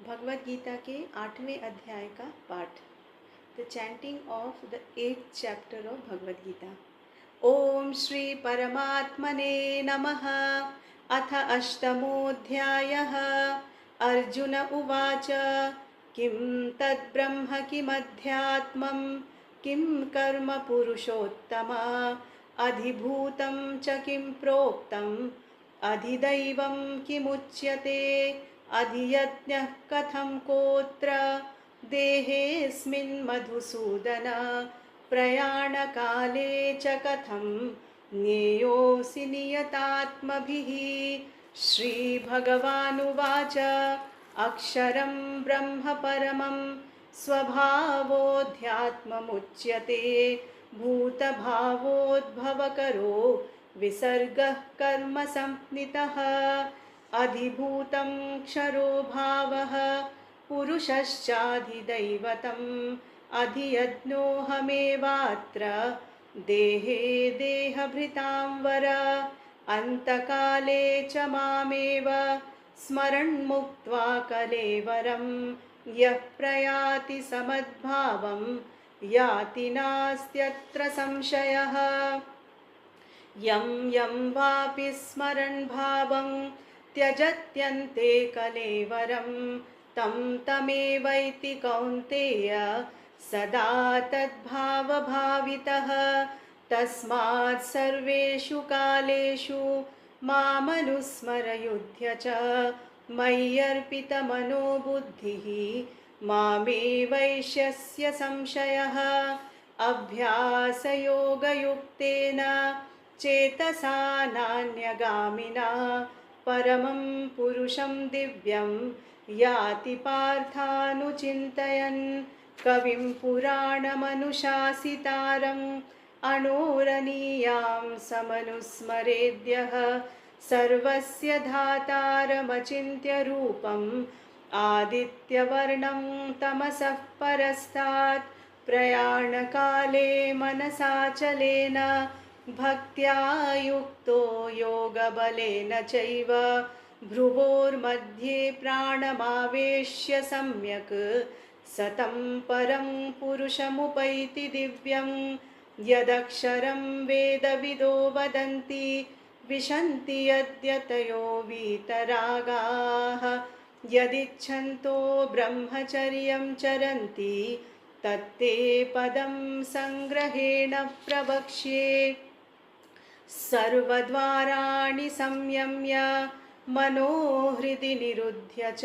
भगवद गीता के 8वें अध्याय का पाठ। The chanting of the 8th chapter of Bhagavad Gita. ओम श्री परमात्मने नमः। अथ अष्टमोऽध्यायः। अर्जुन उवाच किं तद्ब्रह्म किमध्यात्मं किं कर्म पुरुषोत्तम अधिभूतं च किं प्रोक्तम् अधिदैवं किमुच्यते अधियज्ञः कथं कोत्र देहेऽस्मिन् मधुसूदन प्रयाणकाले च कथं ज्ञेयोऽसि नियतात्मभिः। श्रीभगवानुवाच अक्षरं ब्रह्म परमं स्वभावोऽध्यात्ममुच्यते भूतभावोद्भवकरो विसर्गः कर्म संज्ञितः अधिभूतं क्षरो भावः पुरुषश्चाधिदैवतम् अधियज्ञोऽहमेवात्र देहे देहभृतां वर अन्तकाले च मामेव स्मरन्मुक्त्वा कलेवरं यः प्रयाति समद्भावं याति नास्त्यत्र संशयः। यं यं वापि स्मरन् भावं त्यजत्यन्ते कलेवरं तं तमेवैति कौन्तेय सदा तद्भावभावितः। तस्मात् सर्वेषु कालेषु मामनुस्मरयुध्य च मय्यर्पितमनो बुद्धिः मामे वैश्यस्य संशयः। अभ्यासयोगयुक्तेन चेतसा नान्यगामिना परमं पुरुषं दिव्यं याति पार्थानुचिन्तयन् कविं पुराणमनुशासितारम् अणोरणीयां समनुस्मरेद्यः सर्वस्य धातारमचिन्त्य रूपम् आदित्यवर्णं तमसः परस्तात् प्रयाणकाले मनसाचलेन भक्त्या युक्तो योगबलेन चैव भ्रुवोर्मध्ये प्राणमावेश्य सम्यक् सतं परं पुरुषमुपैति दिव्यं यदक्षरं वेदविदो वदन्ति विशन्ति यद्यतयो वीतरागाः यदिच्छन्तो ब्रह्मचर्यं चरन्ति तत्ते पदं संग्रहेण प्रवक्ष्ये। सर्वद्वाराणि संयम्य मनोहृदि निरुध्य च